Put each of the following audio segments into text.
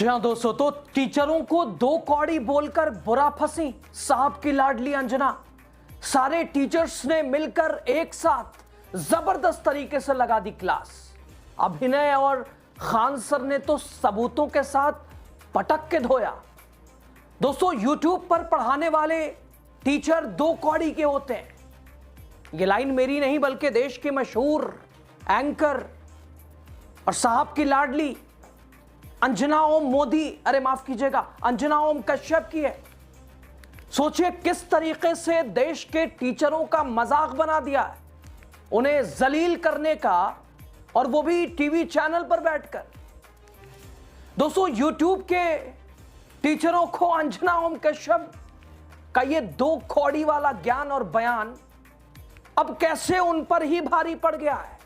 जी हाँ दोस्तों, तो टीचरों को दो कौड़ी बोलकर बुरा फंसी साहब की लाडली अंजना। सारे टीचर्स ने मिलकर एक साथ जबरदस्त तरीके से लगा दी क्लास। अभिनय और खान सर ने तो सबूतों के साथ पटक के धोया। दोस्तों, यूट्यूब पर पढ़ाने वाले टीचर दो कौड़ी के होते हैं। ये लाइन मेरी नहीं बल्कि देश के मशहूर एंकर और साहब की लाडली अंजना ओम मोदी, अरे माफ कीजिएगा, अंजना ओम कश्यप की है। सोचिए किस तरीके से देश के टीचरों का मजाक बना दिया है, उन्हें जलील करने का, और वो भी टीवी चैनल पर बैठकर। दोस्तों, यूट्यूब के टीचरों को अंजना ओम कश्यप का ये दो कौड़ी वाला ज्ञान और बयान अब कैसे उन पर ही भारी पड़ गया है।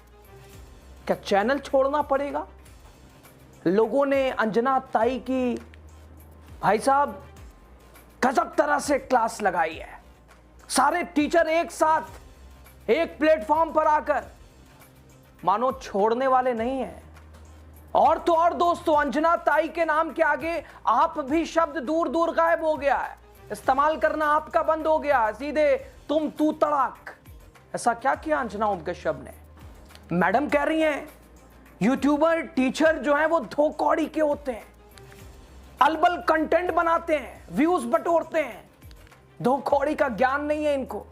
क्या चैनल छोड़ना पड़ेगा? लोगों ने अंजना ताई की भाई साहब गजब तरह से क्लास लगाई है। सारे टीचर एक साथ एक प्लेटफॉर्म पर आकर मानो छोड़ने वाले नहीं हैं। और तो और दोस्तों, अंजना ताई के नाम के आगे आप भी शब्द दूर दूर गायब हो गया है। इस्तेमाल करना आपका बंद हो गया है। सीधे तुम तू तड़ाक। ऐसा क्या किया अंजना ओम कश्यप ने? मैडम कह रही हैं यूट्यूबर टीचर जो हैं वो दो कौड़ी के होते हैं, अलबल कंटेंट बनाते हैं, व्यूज बटोरते हैं, दो कौड़ी का ज्ञान नहीं है इनको,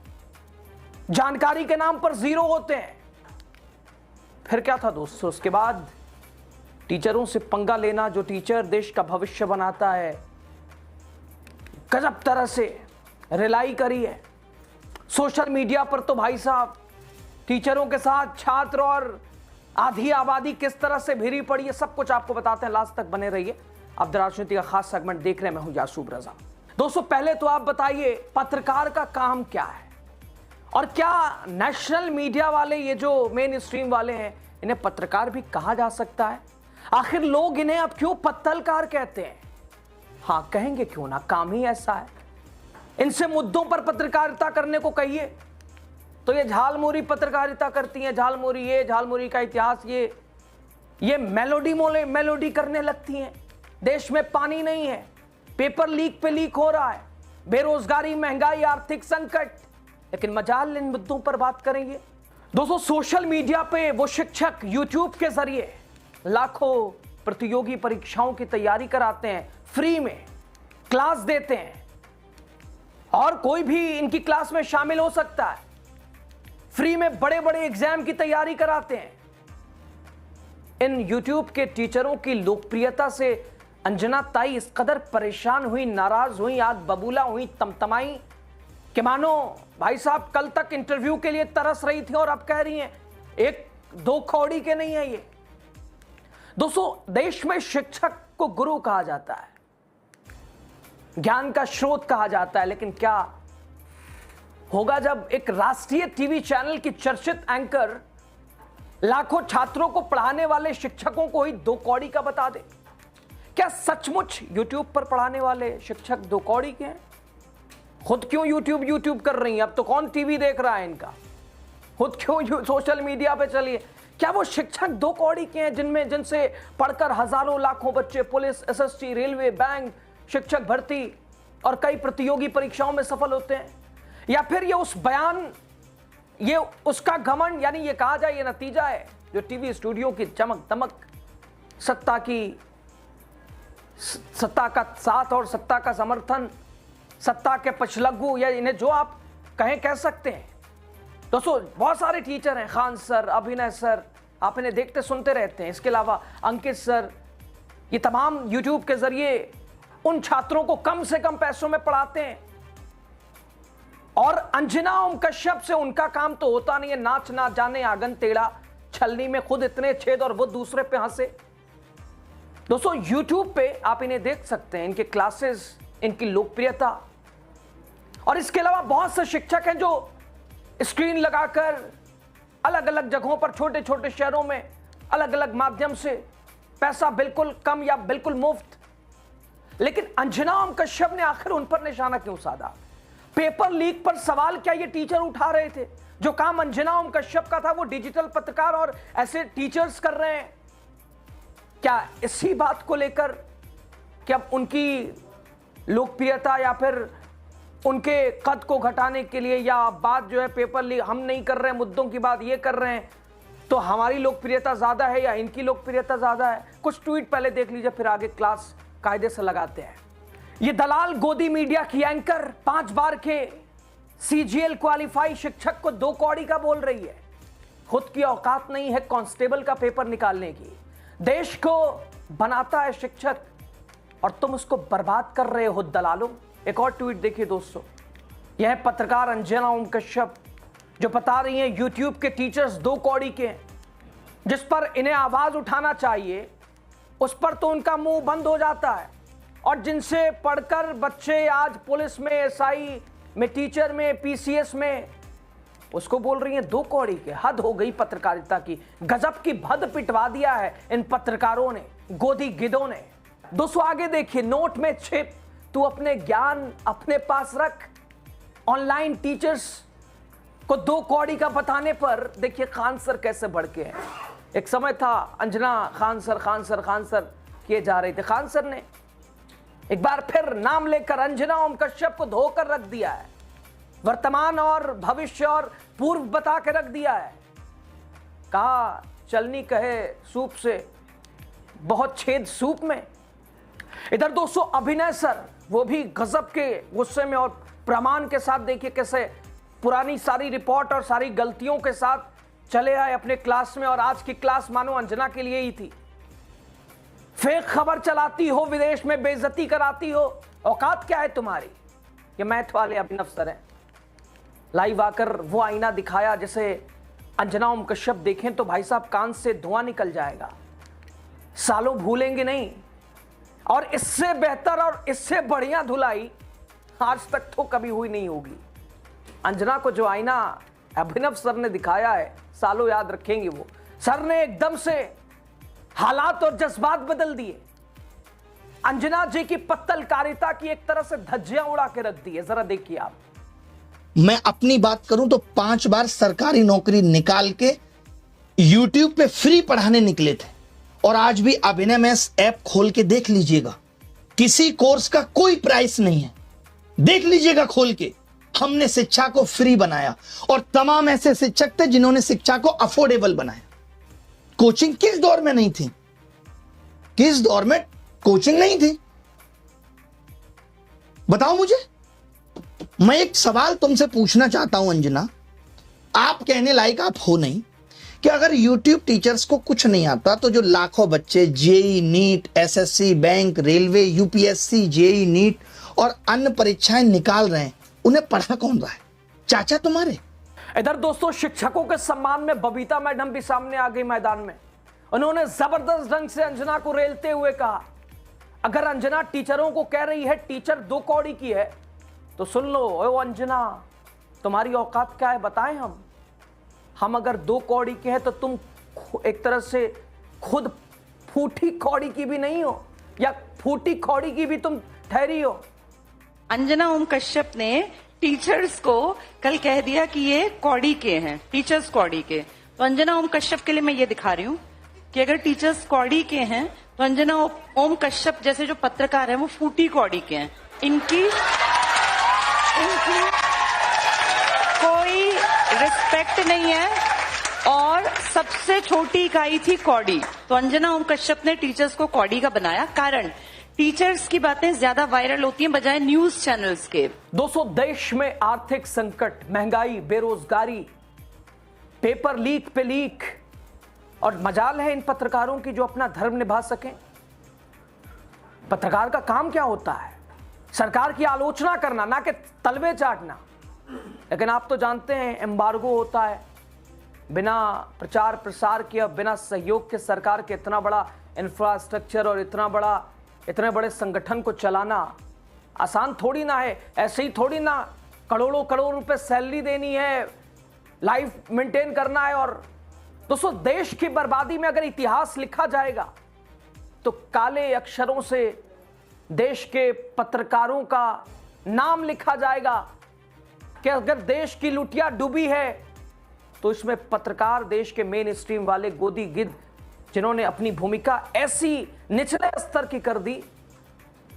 जानकारी के नाम पर जीरो होते हैं। फिर क्या था दोस्तों? उसके बाद टीचरों से पंगा लेना, जो टीचर देश का भविष्य बनाता है, गजब तरह से रिलाई करी है। सोशल मीडिया पर तो भाई साहब टीचरों के साथ छात्र और आधी आबादी किस तरह से भिड़ी पड़ी है, सब कुछ आपको बताते हैं। लास्ट तक बने रहिए। आप राजनीति का खास सेगमेंट देख रहे हैं, मैं हूं यासूब रजा। दोस्तों, पहले तो आप बताइए पत्रकार का काम क्या है, और क्या नेशनल मीडिया वाले, ये जो मेन स्ट्रीम वाले हैं, इन्हें पत्रकार भी कहा जा सकता है? आखिर लोग इन्हें अब क्यों पत्तलकार कहते हैं? हाँ, कहेंगे क्यों ना, काम ही ऐसा है। इनसे मुद्दों पर पत्रकारिता करने को कहिए तो ये झालमुरी पत्रकारिता करती हैं। झालमुरी ये, झालमुरी का इतिहास ये मेलोडी करने लगती हैं। देश में पानी नहीं है, पेपर लीक पे लीक हो रहा है, बेरोजगारी, महंगाई, आर्थिक संकट, लेकिन मजाल इन मुद्दों पर बात करेंगे। दोस्तों, सोशल मीडिया पे वो शिक्षक यूट्यूब के जरिए लाखों प्रतियोगी परीक्षाओं की तैयारी कराते हैं, फ्री में क्लास देते हैं, और कोई भी इनकी क्लास में शामिल हो सकता है। फ्री में बड़े बड़े एग्जाम की तैयारी कराते हैं। इन यूट्यूब के टीचरों की लोकप्रियता से अंजना ताई इस कदर परेशान हुई, नाराज हुई, आग बबूला हुई, तमतमाई कि मानो भाई साहब कल तक इंटरव्यू के लिए तरस रही थी और अब कह रही हैं एक दो कौड़ी के नहीं है ये। दोस्तों, देश में शिक्षक को गुरु कहा जाता है, ज्ञान का स्रोत कहा जाता है, लेकिन क्या होगा जब एक राष्ट्रीय टीवी चैनल की चर्चित एंकर लाखों छात्रों को पढ़ाने वाले शिक्षकों को ही दो कौड़ी का बता दे? क्या सचमुच यूट्यूब पर पढ़ाने वाले शिक्षक दो कौड़ी के हैं? खुद क्यों यूट्यूब कर रही हैं? अब तो कौन टीवी देख रहा है इनका? खुद क्यों सोशल मीडिया पे चलिए? क्या वो शिक्षक दो कौड़ी के हैं जिनसे पढ़कर हजारों लाखों बच्चे पुलिस, एसएससी, रेलवे, बैंक, शिक्षक भर्ती और कई प्रतियोगी परीक्षाओं में सफल होते हैं? या फिर ये उस बयान, ये उसका घमंड, यानी ये कहा जाए ये नतीजा है जो टीवी स्टूडियो की चमक दमक, सत्ता का साथ और सत्ता का समर्थन, सत्ता के पछलग्गू, या इन्हें जो आप कह सकते हैं। दोस्तों, बहुत सारे टीचर हैं, खान सर, अभिनय सर, आप इन्हें देखते सुनते रहते हैं। इसके अलावा अंकित सर, ये तमाम यूट्यूब के जरिए उन छात्रों को कम से कम पैसों में पढ़ाते हैं। और अंजना ओम कश्यप से उनका काम तो होता नहीं है नाच ना जाने आंगन टेढ़ा, छलनी में खुद इतने छेद और वो दूसरे पे हंसे। दोस्तों, यूट्यूब पे आप इन्हें देख सकते हैं, इनके क्लासेस, इनकी लोकप्रियता। और इसके अलावा बहुत से शिक्षक हैं जो स्क्रीन लगाकर अलग अलग जगहों पर, छोटे छोटे शहरों में, अलग अलग माध्यम से पैसा बिल्कुल कम या बिल्कुल मुफ्त। लेकिन अंजना ओम कश्यप ने आखिर उन पर निशाना क्यों साधा? पेपर लीक पर सवाल क्या ये टीचर उठा रहे थे? जो काम अंजना ओम कश्यप का था वो डिजिटल पत्रकार और ऐसे टीचर्स कर रहे हैं। क्या इसी बात को लेकर कि अब उनकी लोकप्रियता या फिर उनके कद को घटाने के लिए, या बात जो है पेपर लीक हम नहीं कर रहे हैं, मुद्दों की बात ये कर रहे हैं, तो हमारी लोकप्रियता ज्यादा है या इनकी लोकप्रियता ज्यादा है? कुछ ट्वीट पहले देख लीजिए, फिर आगे क्लास कायदे से लगाते हैं। ये दलाल गोदी मीडिया की एंकर 5 बार के CGL क्वालिफाई शिक्षक को 2 कौड़ी का बोल रही है। खुद की औकात नहीं है कांस्टेबल का पेपर निकालने की। देश को बनाता है शिक्षक और तुम उसको बर्बाद कर रहे हो दलालों। एक और ट्वीट देखिए दोस्तों, यह पत्रकार अंजना ओम कश्यप जो बता रही हैं YouTube के टीचर्स 2 कौड़ी के हैं, जिस पर इन्हें आवाज उठाना चाहिए उस पर तो उनका मुंह बंद हो जाता है, और जिनसे पढ़कर बच्चे आज पुलिस में, SI में, टीचर में, PCS में, उसको बोल रही हैं 2 कौड़ी के। हद हो गई पत्रकारिता की, गजब की भद पिटवा दिया है इन पत्रकारों ने, गोदी गिदों ने। दोस्तों आगे देखिए, नोट में छिप तू अपने ज्ञान अपने पास रख। ऑनलाइन टीचर्स को 2 कौड़ी का बताने पर देखिए खान सर कैसे भड़के हैं। एक समय था अंजना खान सर किए जा रहे थे। खान सर ने एक बार फिर नाम लेकर अंजना ओम कश्यप को धोकर रख दिया है, वर्तमान और भविष्य और पूर्व बता के रख दिया है। कहा चलनी कहे सूप से, बहुत छेद सूप में। इधर दोस्तों अभिनय सर, वो भी गजब के गुस्से में और प्रमाण के साथ देखिए कैसे पुरानी सारी रिपोर्ट और सारी गलतियों के साथ चले आए अपने क्लास में, और आज की क्लास मानो अंजना के लिए ही थी। फेक खबर चलाती हो, विदेश में बेइज्जती कराती हो, औकात क्या है तुम्हारी? ये मैथ वाले अभिनव सर हैं। लाइव आकर वो आईना दिखाया जैसे अंजना ओम कश्यप देखें तो भाई साहब कान से धुआं निकल जाएगा, सालों भूलेंगे नहीं। और इससे बेहतर और इससे बढ़िया धुलाई आज तक तो कभी हुई नहीं होगी। अंजना को जो आईना अभिनव सर ने दिखाया है, सालों याद रखेंगे वो। सर ने एकदम से हालात और जज्बात बदल दिए। अंजना जी की पत्तलकारिता की एक तरह से धज्जियां उड़ा के रख दी है। जरा देखिए आप। मैं अपनी बात करूं तो 5 बार सरकारी नौकरी निकाल के YouTube पे फ्री पढ़ाने निकले थे, और आज भी अभिनय में ऐप खोल के देख लीजिएगा, किसी कोर्स का कोई प्राइस नहीं है। देख लीजिएगा खोल के, हमने शिक्षा को फ्री बनाया, और तमाम ऐसे शिक्षक थे जिन्होंने शिक्षा को अफोर्डेबल बनाया। कोचिंग किस दौर में नहीं थी? किस दौर में कोचिंग नहीं थी? बताओ मुझे। मैं एक सवाल तुमसे पूछना चाहता हूं अंजना, आप कहने लायक आप हो नहीं कि अगर YouTube टीचर्स को कुछ नहीं आता तो जो लाखों बच्चे JEE NEET, SSC, bank, railway, UPSC, JEE NEET और अन्य परीक्षाएं निकाल रहे हैं, उन्हें पढ़ा कौन रहा है? चाचा तुम्हारे। इधर दोस्तों शिक्षकों के सम्मान में बबीता मैडम भी सामने आ गई मैदान में। उन्होंने जबरदस्त ढंग से अंजना को रेलते हुए कहा, अगर अंजना टीचरों को कह रही है टीचर 2 कौड़ी की है तो सुन लो, ओ अंजना तुम्हारी औकात क्या है बताएं हम अगर 2 कौड़ी के हैं तो तुम एक तरह से खुद फूटी कौड़ी की भी नहीं हो, या फूटी कौड़ी की भी तुम ठहरी हो। अंजना ओम कश्यप ने टीचर्स को कल कह दिया कि ये कौड़ी के हैं, टीचर्स कौड़ी के। तो अंजना ओम कश्यप के लिए मैं ये दिखा रही हूँ कि अगर टीचर्स कौड़ी के हैं तो अंजना ओम कश्यप जैसे जो पत्रकार हैं वो फूटी कौड़ी के हैं। इनकी कोई रिस्पेक्ट नहीं है, और सबसे छोटी इकाई थी कौड़ी। तो अंजना ओम कश्यप ने टीचर्स को कौड़ी का बनाया। कारण टीचर्स की बातें ज्यादा वायरल होती हैं बजाय न्यूज चैनल्स के। दोस्तों देश में आर्थिक संकट, महंगाई, बेरोजगारी, पेपर लीक पे लीक, और मजाल है इन पत्रकारों की जो अपना धर्म निभा सकें। पत्रकार का काम क्या होता है? सरकार की आलोचना करना, ना कि तलवे चाटना। लेकिन आप तो जानते हैं एम्बार्गो होता है, बिना प्रचार प्रसार किए, बिना सहयोग के सरकार के इतना बड़ा इंफ्रास्ट्रक्चर और इतने बड़े संगठन को चलाना आसान थोड़ी ना है। ऐसे ही थोड़ी ना करोड़ों रुपए सैलरी देनी है, लाइफ मेंटेन करना है। और दोस्तों देश की बर्बादी में अगर इतिहास लिखा जाएगा तो काले अक्षरों से देश के पत्रकारों का नाम लिखा जाएगा कि अगर देश की लुटिया डूबी है तो इसमें पत्रकार, देश के मेन स्ट्रीम वाले गोदी गिद्ध, जिन्होंने अपनी भूमिका ऐसी निचले स्तर की कर दी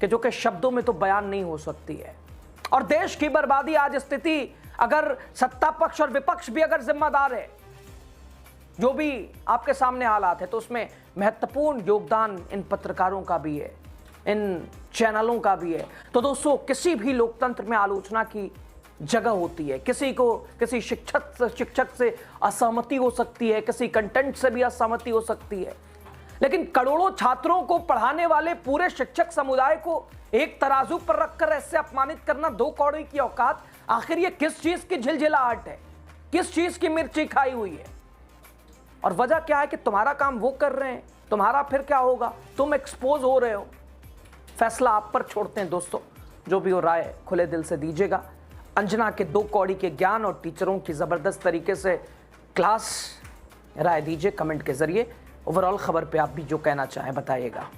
कि जो कि शब्दों में तो बयान नहीं हो सकती है। और देश की बर्बादी आज स्थिति, अगर सत्ता पक्ष और विपक्ष भी अगर जिम्मेदार है, जो भी आपके सामने हालात है, तो उसमें महत्वपूर्ण योगदान इन पत्रकारों का भी है, इन चैनलों का भी है। तो दोस्तों, किसी भी लोकतंत्र में आलोचना की जगह होती है। किसी को किसी शिक्षक से असहमति हो सकती है, किसी कंटेंट से भी असहमति हो सकती है, लेकिन करोड़ों छात्रों को पढ़ाने वाले पूरे शिक्षक समुदाय को एक तराजू पर रखकर ऐसे अपमानित करना, 2 कौड़ी की औकात, आखिर ये किस चीज की झिलझिलाहट है, किस चीज की मिर्ची खाई हुई है? और वजह क्या है कि तुम्हारा काम वो कर रहे हैं, तुम्हारा फिर क्या होगा? तुम एक्सपोज हो रहे हो। फैसला आप पर छोड़ते हैं दोस्तों, जो भी हो राय खुले दिल से दीजिएगा। अंजना के 2 कौड़ी के ज्ञान और टीचरों की जबरदस्त तरीके से क्लास, राय दीजिए कमेंट के जरिए। ओवरऑल खबर पे आप भी जो कहना चाहें बताइएगा।